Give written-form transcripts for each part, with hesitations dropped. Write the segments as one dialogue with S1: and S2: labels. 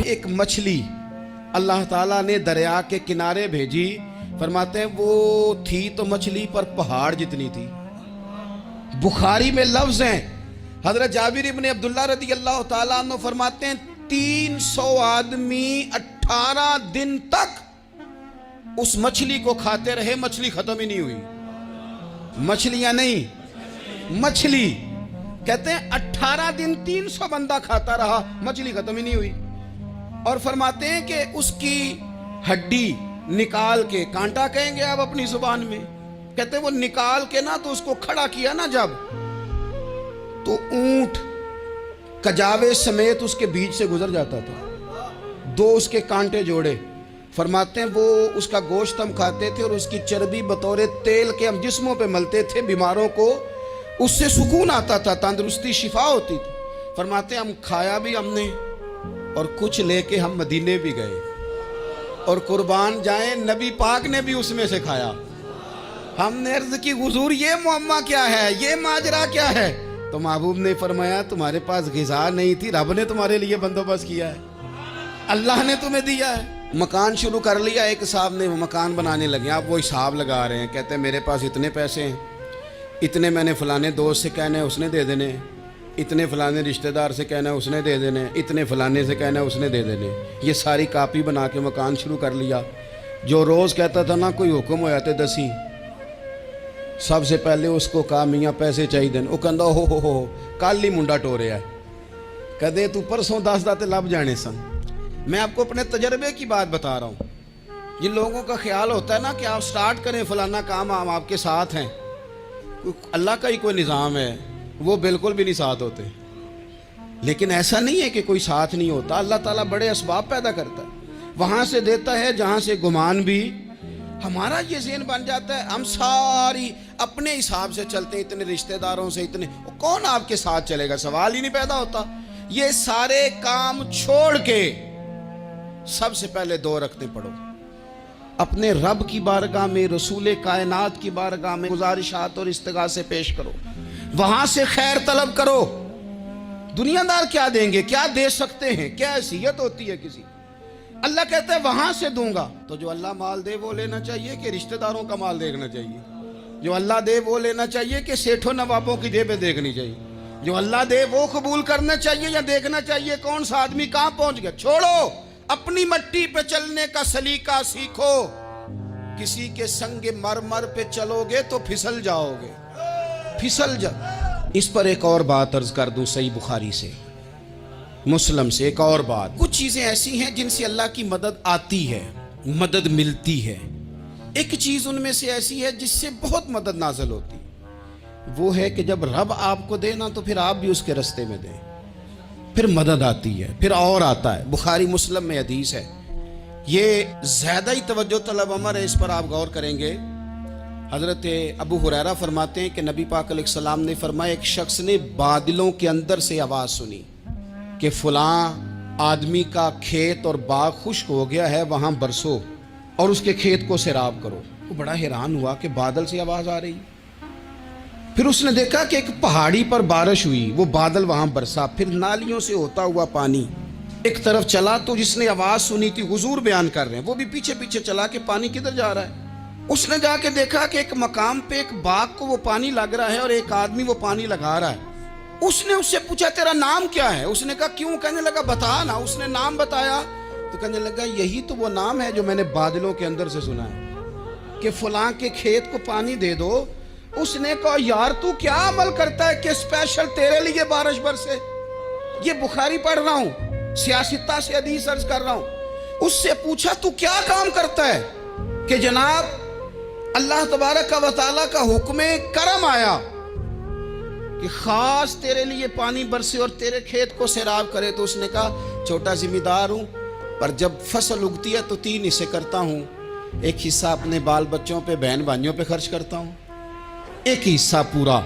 S1: ایک مچھلی اللہ تعالیٰ نے دریا کے کنارے بھیجی، فرماتے ہیں وہ تھی تو مچھلی پر پہاڑ جتنی تھی۔ بخاری میں لفظ ہیں، حضرت جابر ابن عبداللہ رضی اللہ تعالیٰ عنہ فرماتے ہیں 300 آدمی 18 دن تک اس مچھلی کو کھاتے رہے، مچھلی ختم ہی نہیں ہوئی۔ مچھلیاں نہیں، مچھلی کہتے ہیں 18 دن 300 بندہ کھاتا رہا، مچھلی ختم ہی نہیں ہوئی۔ اور فرماتے ہیں کہ اس کی ہڈی نکال کے، کانٹا کہیں گے آپ اپنی زبان میں، کہتے ہیں وہ نکال کے نا تو اس کو کھڑا کیا نا جب، تو اونٹ کجاوے سمیت اس کے بیچ سے گزر جاتا تھا، 2 اس کے کانٹے جوڑے۔ فرماتے ہیں وہ اس کا گوشت ہم کھاتے تھے اور اس کی چربی بطور تیل کے ہم جسموں پہ ملتے تھے، بیماروں کو اس سے سکون آتا تھا، تندرستی شفا ہوتی تھی۔ فرماتے ہیں ہم کھایا بھی ہم نے اور کچھ لے کے ہم مدینے بھی گئے، اور قربان جائیں نبی پاک نے بھی اس میں سے کھایا۔ ہم نے عرض کی حضور یہ معمہ کیا ہے، یہ ماجرا کیا ہے؟ تو محبوب نے فرمایا تمہارے پاس غذا نہیں تھی، رب نے تمہارے لیے بندوبست کیا ہے، اللہ نے تمہیں دیا ہے۔ مکان شروع کر لیا، ایک صاحب نے مکان بنانے لگے، آپ وہ حساب لگا رہے ہیں، کہتے ہیں میرے پاس اتنے پیسے ہیں، اتنے میں نے فلانے دوست سے کہنا ہے اس نے دے دینے، اتنے فلانے رشتہ دار سے کہنا ہے اس نے دے دینے، اتنے فلانے سے کہنا ہے اس نے دے دینے۔ یہ ساری کاپی بنا کے مکان شروع کر لیا۔ جو روز کہتا تھا نا کوئی حکم ہو جاتے 10 ہی، سب سے پہلے اس کو کہا میاں پیسے چاہیے دن، وہ کہندا ہو کل ہی منڈا ٹوریا ہے، کہتے تو پرسوں 10 داتے لب جانے سن۔ میں آپ کو اپنے تجربے کی بات بتا رہا ہوں۔ جن لوگوں کا خیال ہوتا ہے نا کہ آپ سٹارٹ کریں فلانا کام، ہم آپ کے ساتھ ہیں، اللہ کا ہی کوئی نظام ہے، وہ بالکل بھی نہیں ساتھ ہوتے۔ لیکن ایسا نہیں ہے کہ کوئی ساتھ نہیں ہوتا، اللہ تعالیٰ بڑے اسباب پیدا کرتا ہے، وہاں سے دیتا ہے جہاں سے گمان بھی۔ ہمارا یہ ذہن بن جاتا ہے ہم ساری اپنے حساب سے چلتے ہیں، اتنے رشتہ داروں سے، اتنے کون آپ کے ساتھ چلے گا، سوال ہی نہیں پیدا ہوتا۔ یہ سارے کام چھوڑ کے سب سے پہلے 2 رکعتیں پڑھو، اپنے رب کی بارگاہ میں، رسول کائنات کی بارگاہ میں گزارشات اور استغاثے پیش کرو، وہاں سے خیر طلب کرو۔ دنیا دار کیا دیں گے، کیا دے سکتے ہیں، کیا حیثیت ہوتی ہے کسی، اللہ کہتا ہے وہاں سے دوں گا۔ تو جو اللہ مال دے وہ لینا چاہیے کہ رشتہ داروں کا مال دیکھنا چاہیے؟ جو اللہ دے وہ لینا چاہیے کہ سیٹھوں نوابوں کی جیبیں دیکھنی چاہیے؟ جو اللہ دے وہ قبول کرنا چاہیے یا دیکھنا چاہیے کون سا آدمی کہاں پہنچ گیا؟ چھوڑو، اپنی مٹی پہ چلنے کا سلیقہ سیکھو۔ کسی کے سنگ مرمر پہ چلو گے تو پھسل جاؤ گے، پھسل جا۔ اس پر ایک اور بات عرض کر دوں، صحیح بخاری سے، مسلم سے ایک اور بات۔ کچھ چیزیں ایسی ہیں جن سے اللہ کی مدد آتی ہے، مدد ملتی ہے۔ ایک چیز ان میں سے ایسی ہے جس سے بہت مدد نازل ہوتی ہے، وہ ہے کہ جب رب آپ کو دے نا تو پھر آپ بھی اس کے رستے میں دیں، پھر مدد آتی ہے، پھر اور آتا ہے۔ بخاری مسلم میں حدیث ہے، یہ زیادہ ہی توجہ طلب امر ہے، اس پر آپ غور کریں گے۔ حضرت ابو ہریرہ فرماتے ہیں کہ نبی پاک علیہ السلام نے فرمایا ایک شخص نے بادلوں کے اندر سے آواز سنی کہ فلاں آدمی کا کھیت اور باغ خشک ہو گیا ہے، وہاں برسو اور اس کے کھیت کو سیراب کرو۔ وہ بڑا حیران ہوا کہ بادل سے آواز آ رہی۔ پھر اس نے دیکھا کہ ایک پہاڑی پر بارش ہوئی، وہ بادل وہاں برسا، پھر نالیوں سے ہوتا ہوا پانی ایک طرف چلا۔ تو جس نے آواز سنی تھی، حضور بیان کر رہے ہیں، وہ بھی پیچھے پیچھے چلا کہ پانی کدھر جا رہا ہے۔ اس نے جا کے دیکھا کہ ایک مقام پہ ایک باغ کو وہ پانی لگ رہا ہے اور ایک آدمی وہ پانی لگا رہا ہے۔ اس نے اس سے پوچھا تیرا نام کیا ہے؟ اس نے کہا کیوں؟ کہنے لگا بتا نا۔ اس نے نام بتایا تو کہنے لگا یہی تو وہ نام ہے جو میں نے بادلوں کے اندر سے سنا ہے کہ فلاں کے کھیت کو پانی دے دو۔ اس نے کہا یار تو کیا عمل کرتا ہے کہ اسپیشل تیرے لیے بارش برسے؟ یہ بخاری پڑھ رہا ہوں، سیاستہ سے حدیث عرض کر رہا ہوں۔ اس سے پوچھا تو کیا کام کرتا ہے کہ جناب اللہ تبارک و تعالیٰ کا حکم کرم آیا کہ خاص تیرے لیے پانی برسے اور تیرے کھیت کو سیراب کرے؟ تو اس نے کہا چھوٹا ذمہ دار ہوں، پر جب فصل اگتی ہے تو 3 حصے کرتا ہوں، ایک حصہ اپنے بال بچوں پہ، بہن بھائیوں پہ خرچ کرتا ہوں، ایک حصہ پورا،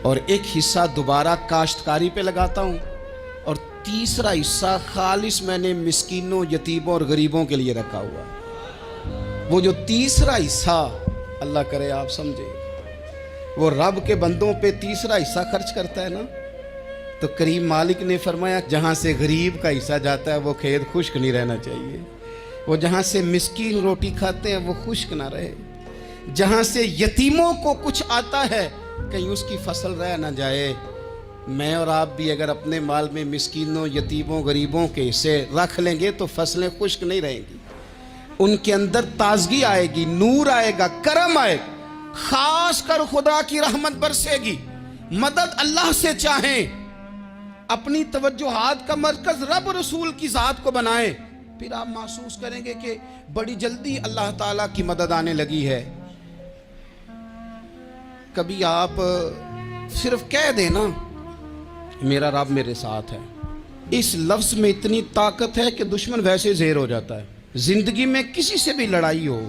S1: اور ایک حصہ دوبارہ کاشتکاری پہ لگاتا ہوں، اور تیسرا حصہ خالص میں نے مسکینوں، یتیموں اور غریبوں کے لیے رکھا ہوا ہے۔ وہ جو تیسرا حصہ، اللہ کرے آپ سمجھے، وہ رب کے بندوں پہ تیسرا حصہ خرچ کرتا ہے نا، تو کریم مالک نے فرمایا جہاں سے غریب کا حصہ جاتا ہے وہ کھیت خشک نہیں رہنا چاہیے، وہ جہاں سے مسکین روٹی کھاتے ہیں وہ خشک نہ رہے، جہاں سے یتیموں کو کچھ آتا ہے کہیں اس کی فصل رہ نہ جائے۔ میں اور آپ بھی اگر اپنے مال میں مسکینوں، یتیموں، غریبوں کے حصے رکھ لیں گے تو فصلیں خشک نہیں رہیں گی، ان کے اندر تازگی آئے گی، نور آئے گا، کرم آئے گا، خاص کر خدا کی رحمت برسے گی۔ مدد اللہ سے چاہیں، اپنی توجہات کا مرکز رب رسول کی ذات کو بنائیں، پھر آپ محسوس کریں گے کہ بڑی جلدی اللہ تعالیٰ کی مدد آنے لگی ہے۔ کبھی آپ صرف کہہ دیں نا میرا رب میرے ساتھ ہے، اس لفظ میں اتنی طاقت ہے کہ دشمن ویسے زہر ہو جاتا ہے۔ زندگی میں کسی سے بھی لڑائی ہو،